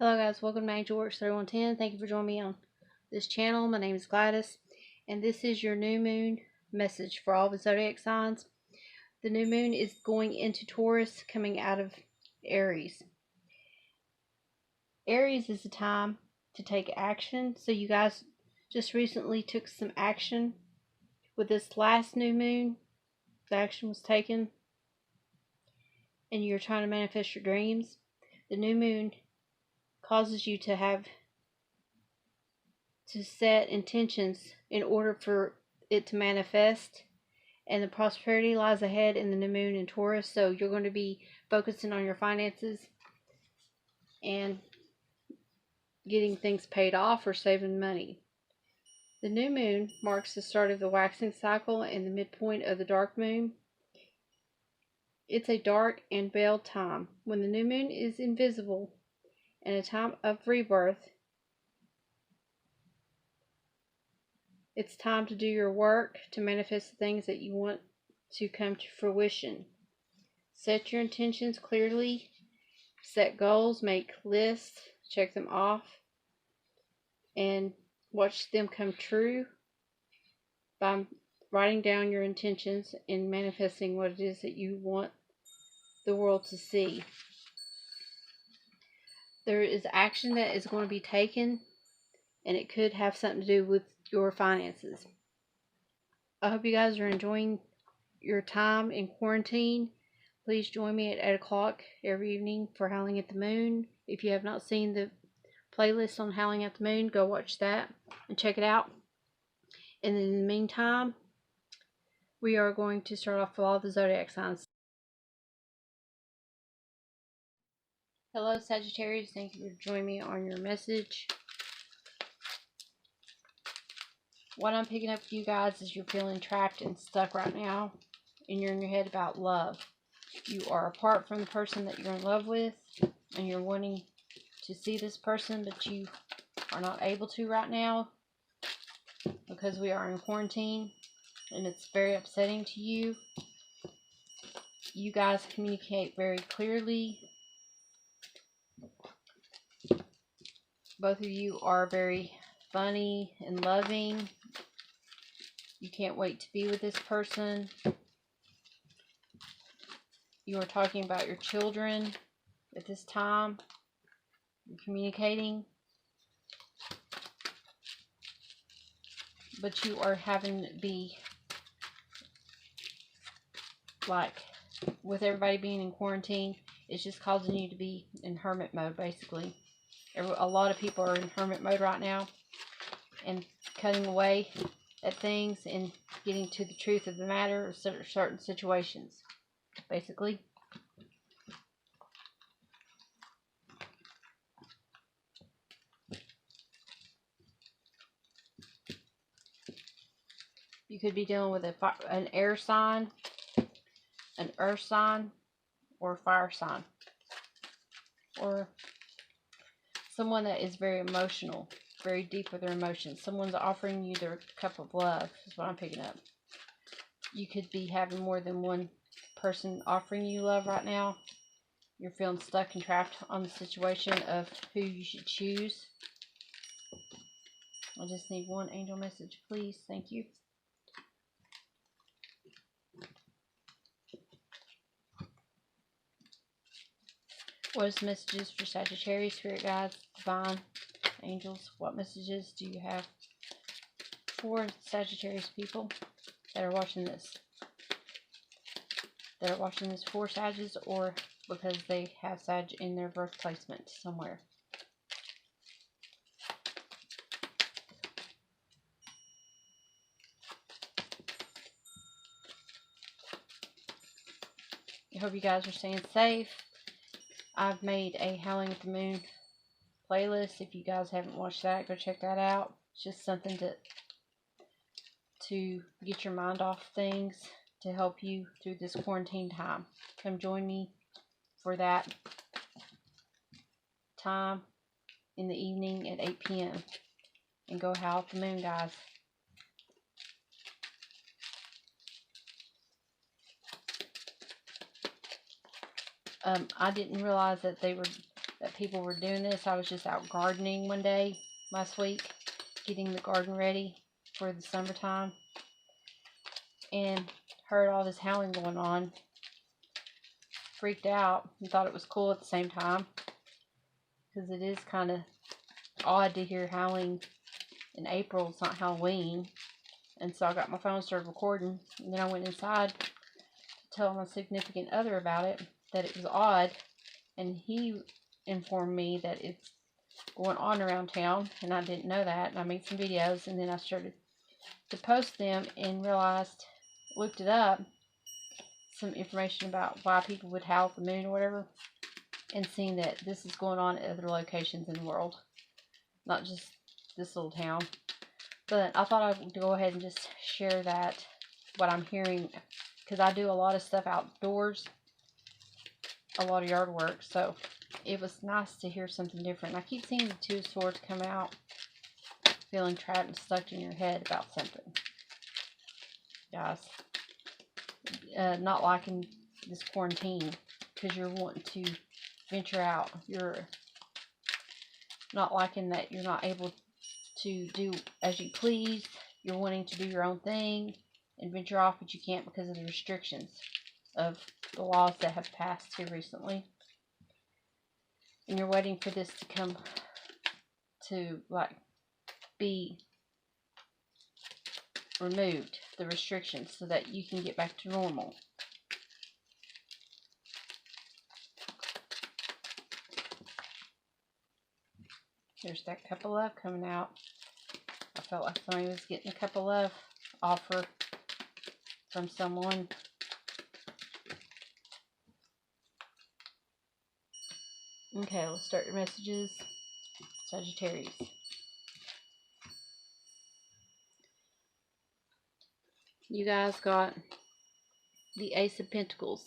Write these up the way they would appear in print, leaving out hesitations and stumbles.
Hello guys, welcome to Angelworks3110. Thank you for joining me on this channel. My name is Gladys, and this is your new moon message for all the zodiac signs. The new moon is going into Taurus, coming out of Aries. Aries is the time to take action. So you guys just recently took some action with this last new moon. The action was taken, and you're trying to manifest your dreams. The new moon causes you to set intentions in order for it to manifest, and the prosperity lies ahead in the new moon in Taurus. So you're going to be focusing on your finances and getting things paid off or saving money. The new moon marks the start of the waxing cycle and the midpoint of the dark moon. It's a dark and veiled time when the new moon is invisible, and a time of rebirth. It's time to do your work to manifest the things that you want to come to fruition. Set your intentions clearly, set goals, make lists, check them off, and watch them come true by writing down your intentions and manifesting what it is that you want the world to see. There is action that is going to be taken, and it could have something to do with your finances. I hope you guys are enjoying your time in quarantine. Please join me at 8 o'clock every evening for Howling at the Moon. If you have not seen the playlist on Howling at the Moon, go watch that and check it out. And in the meantime, we are going to start off with all the zodiac signs. Hello Sagittarius, thank you for joining me on your message. What I'm picking up for you guys is you're feeling trapped and stuck right now, and you're in your head about love. You are apart from the person that you're in love with, and you're wanting to see this person, but you are not able to right now because we are in quarantine, and it's very upsetting to you. You guys communicate very clearly. Both of you are very funny and loving. You can't wait to be with this person. You are talking about your children at this time. You're communicating. But you are having to be, like, with everybody being in quarantine, it's just causing you to be in hermit mode, basically. A lot of people are in hermit mode right now and cutting away at things and getting to the truth of the matter of certain situations, basically. You could be dealing with an air sign, an earth sign, or a fire sign, or someone that is very emotional, very deep with their emotions. Someone's offering you their cup of love, is what I'm picking up. You could be having more than one person offering you love right now. You're feeling stuck and trapped on the situation of who you should choose. I just need one angel message, please. Thank you. What is messages for Sagittarius, spirit guides, divine angels? What messages do you have for Sagittarius people that are watching this? That are watching this for Sagittarius, or because they have Sag in their birth placement somewhere. I hope you guys are staying safe. I've made a Howling at the Moon playlist. If you guys haven't watched that, go check that out. It's just something to get your mind off things, to help you through this quarantine time. Come join me for that time in the evening at 8 p.m. and go howl at the moon, guys. I didn't realize that they were that people were doing this. I was just out gardening one day last week, getting the garden ready for the summertime, and heard all this howling going on. Freaked out and thought it was cool at the same time, because it is kind of odd to hear howling in April. It's not Halloween. And so I got my phone, started recording, and then I went inside to tell my significant other about it, that it was odd, and he informed me that it's going on around town, and I didn't know that, and I made some videos, and then I started to post them and realized, looked it up, some information about why people would howl at the moon or whatever, and seeing that this is going on at other locations in the world, not just this little town. But I thought I would go ahead and just share that, what I'm hearing, because I do a lot of stuff outdoors, a lot of yard work, so it was nice to hear something different. I keep seeing the Two of Swords come out, feeling trapped and stuck in your head about something. Guys, not liking this quarantine, because you're wanting to venture out. You're not liking that you're not able to do as you please. You're wanting to do your own thing and venture off, but you can't because of the restrictions of the laws that have passed here recently. And you're waiting for this to come to, like, be removed, the restrictions, so that you can get back to normal. There's that cup of love coming out. I felt like somebody was getting a cup of love offer from someone. Okay, let's start your messages. Sagittarius. You guys got the Ace of Pentacles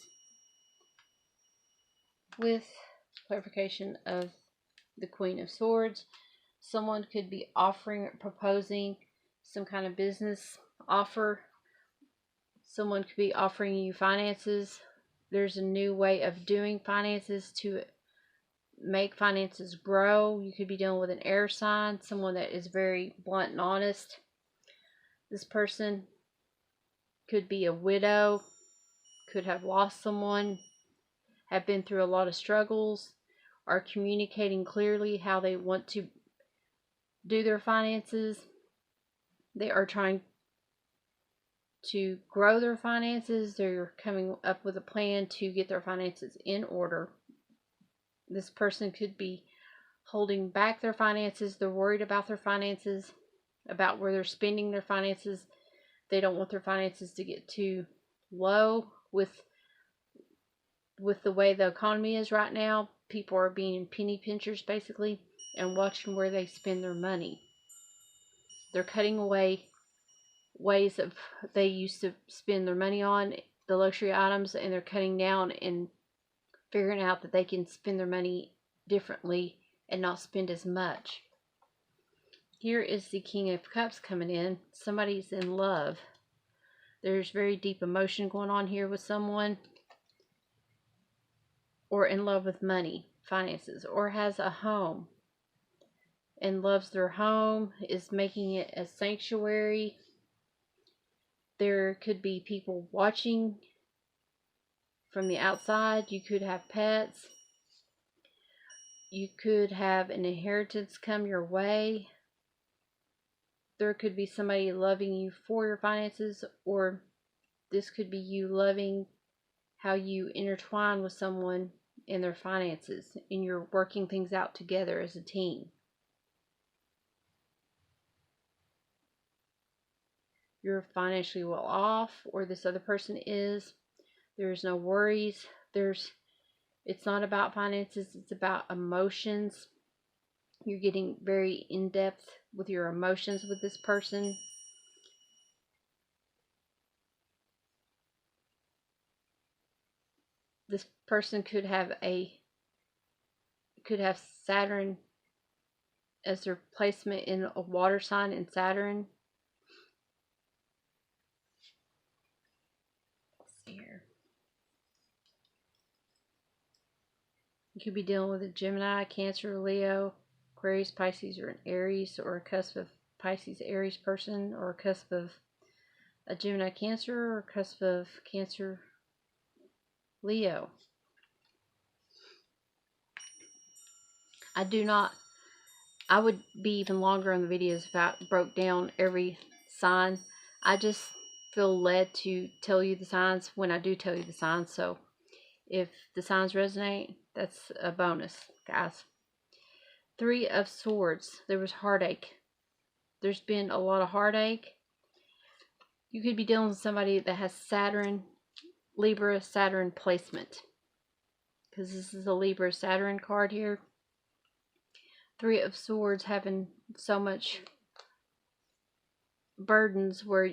with clarification of the Queen of Swords. Someone could be offering, proposing some kind of business offer. Someone could be offering you finances. There's a new way of doing finances to make finances grow. You could be dealing with an air sign, someone that is very blunt and honest. This person could be a widow, could have lost someone, have been through a lot of struggles, are communicating clearly how they want to do their finances. They are trying to grow their finances. They're coming up with a plan to get their finances in order. This person could be holding back their finances. They're worried about their finances, about where they're spending their finances. They don't want their finances to get too low with the way the economy is right now. People are being penny pinchers, basically, and watching where they spend their money. They're cutting away ways of they used to spend their money on, the luxury items, and they're cutting down and figuring out that they can spend their money differently and not spend as much. Here is the King of Cups coming in. Somebody's in love. There's very deep emotion going on here with someone, or in love with money, finances, or has a home and loves their home, is making it a sanctuary. There could be people watching from the outside. You could have pets. You could have an inheritance come your way. There could be somebody loving you for your finances, or this could be you loving how you intertwine with someone in their finances, and you're working things out together as a team. You're financially well off, or this other person is. There's no worries. It's not about finances, it's about emotions. You're getting very in-depth with your emotions with this person. This person could have Saturn as their placement in a water sign in Saturn. Let's see here. You could be dealing with a Gemini, Cancer, Leo, Aquarius, Pisces, or an Aries, or a cusp of Pisces, Aries person, or a cusp of a Gemini, Cancer, or a cusp of Cancer, Leo. I would be even longer on the videos if I broke down every sign. I just feel led to tell you the signs when I do tell you the signs. So if the signs resonate, that's a bonus, guys. 3 of Swords. There was heartache. There's been a lot of heartache. You could be dealing with somebody that has Saturn, Libra, Saturn placement. Because this is a Libra, Saturn card here. 3 of Swords having so much burdens where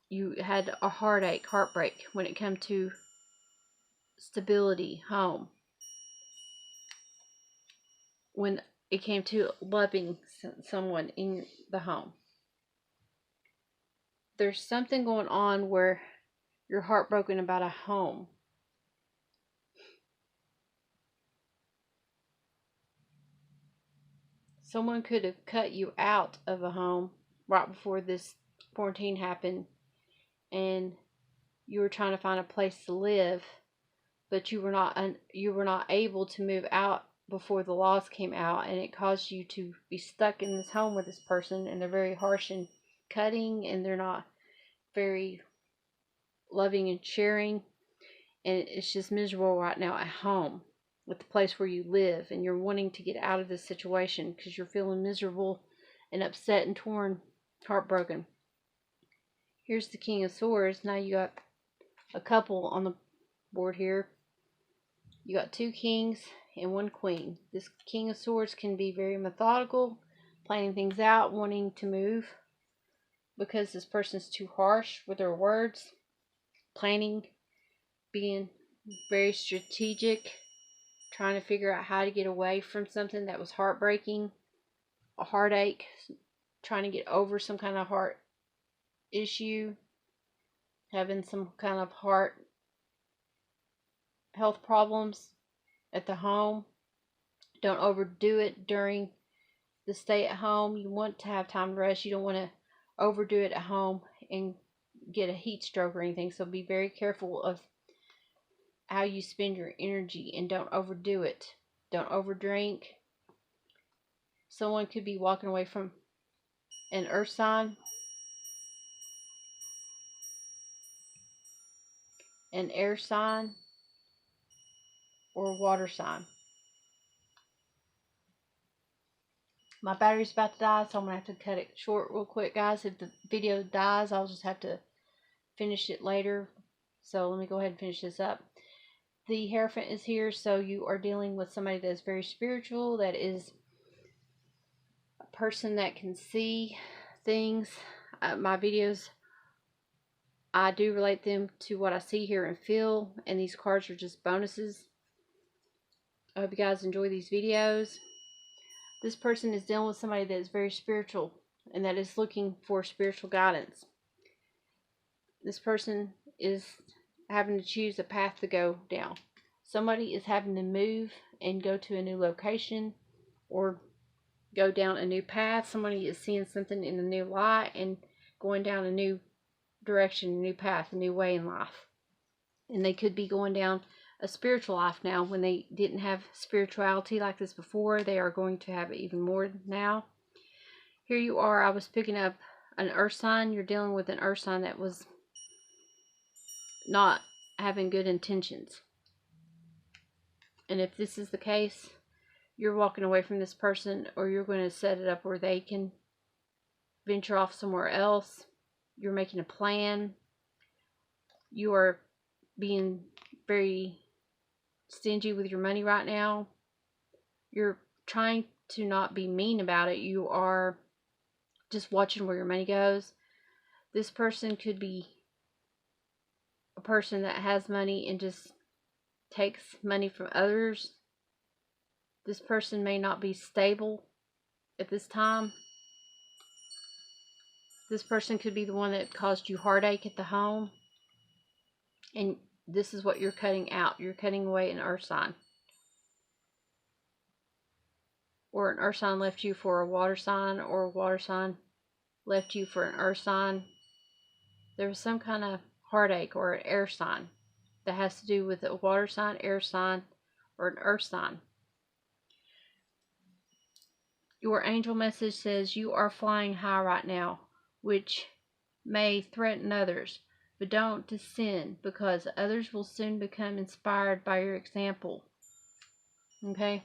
you had a heartache, heartbreak when it came to stability, home. When it came to loving someone in the home. There's something going on where you're heartbroken about a home. Someone could have cut you out of a home right before this quarantine happened, and you were trying to find a place to live, but you were not able to move out before the laws came out, and it caused you to be stuck in this home with this person, and they're very harsh and cutting, and they're not very loving and sharing, and it's just miserable right now at home with the place where you live, and you're wanting to get out of this situation because you're feeling miserable and upset and torn, heartbroken. Here's the King of Swords. Now you got a couple on the board here. You got 2 kings and 1 queen. This King of Swords can be very methodical, planning things out, wanting to move because this person's too harsh with their words, planning, being very strategic, trying to figure out how to get away from something that was heartbreaking, a heartache, trying to get over some kind of heart issue, having some kind of heart health problems at the home. Don't overdo it during the stay at home. You want to have time to rest. You don't want to overdo it at home and get a heat stroke or anything. So be very careful of how you spend your energy, and don't overdo it. Don't overdrink. Someone could be walking away from an earth sign, an air sign, or a water sign. My battery's about to die, so I'm going to have to cut it short real quick, guys. If the video dies, I'll just have to finish it later. So let me go ahead and finish this up. The Hierophant is here, so you are dealing with somebody that is very spiritual, that is a person that can see things. My videos, I do relate them to what I see, hear, and feel, and these cards are just bonuses. I hope you guys enjoy these videos. This person is dealing with somebody that is very spiritual and that is looking for spiritual guidance. This person is having to choose a path to go down. Somebody is having to move and go to a new location or go down a new path. Somebody is seeing something in a new light and going down a new direction, a new path, a new way in life. And they could be going down a spiritual life now. When they didn't have spirituality like this before, they are going to have it even more now. Here you are. I was picking up an earth sign. You're dealing with an earth sign that was not having good intentions. And if this is the case, you're walking away from this person, or you're going to set it up where they can venture off somewhere else. You're making a plan. You are being very stingy with your money right now. You're trying to not be mean about it. You are just watching where your money goes. This person could be a person that has money and just takes money from others. This person may not be stable at this time. This person could be the one that caused you heartache at the home. And this is what you're cutting out. You're cutting away an earth sign. or an earth sign left you for a water sign, or a water sign left you for an earth sign. There was some kind of heartache or an air sign that has to do with a water sign, air sign, or an earth sign. Your angel message says you are flying high right now, which may threaten others, but don't descend, because others will soon become inspired by your example. Okay?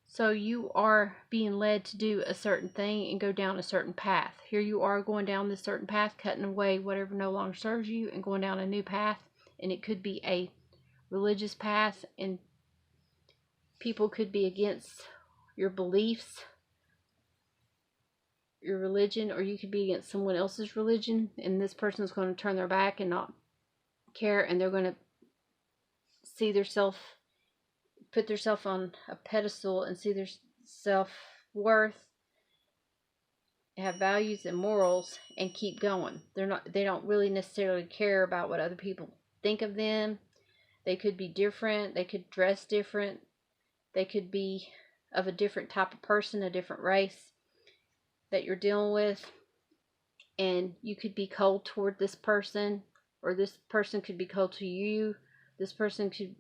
So you are being led to do a certain thing and go down a certain path. Here you are going down this certain path, cutting away whatever no longer serves you and going down a new path. And it could be a religious path, and people could be against your beliefs, your religion, or you could be against someone else's religion, and this person is going to turn their back and not care, and they're going to see themselves, put themselves on a pedestal and see their self-worth, have values and morals, and keep going. They don't really necessarily care about what other people think of them. They could be different, they could dress different, they could be of a different type of person, a different race that you're dealing with, and you could be cold toward this person, or this person could be cold to you. This person could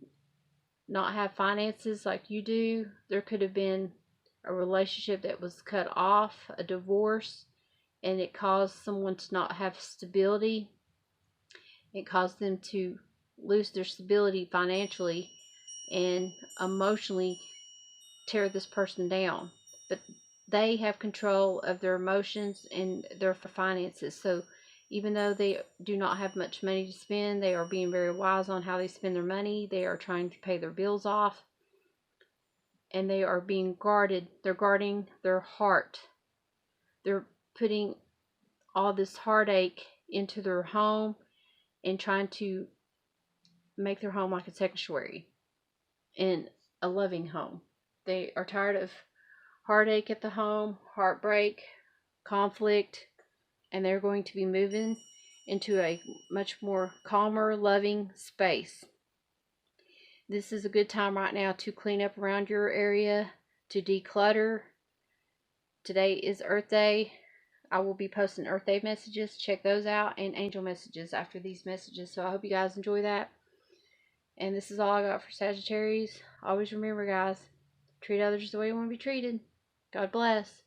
not have finances like you do. There could have been a relationship that was cut off, a divorce, and it caused someone to not have stability. It caused them to lose their stability financially and emotionally tear this person down. But they have control of their emotions and their finances. So even though they do not have much money to spend, they are being very wise on how they spend their money. They are trying to pay their bills off, and they are being guarded. They're guarding their heart. They're putting all this heartache into their home and trying to make their home like a sanctuary and a loving home. They are tired of heartache at the home, heartbreak, conflict, and they're going to be moving into a much more calmer, loving space. This is a good time right now to clean up around your area, to declutter. Today is Earth Day. I will be posting Earth Day messages. Check those out, and angel messages after these messages. So I hope you guys enjoy that. And this is all I got for Sagittarius. Always remember, guys, treat others the way you want to be treated. God bless.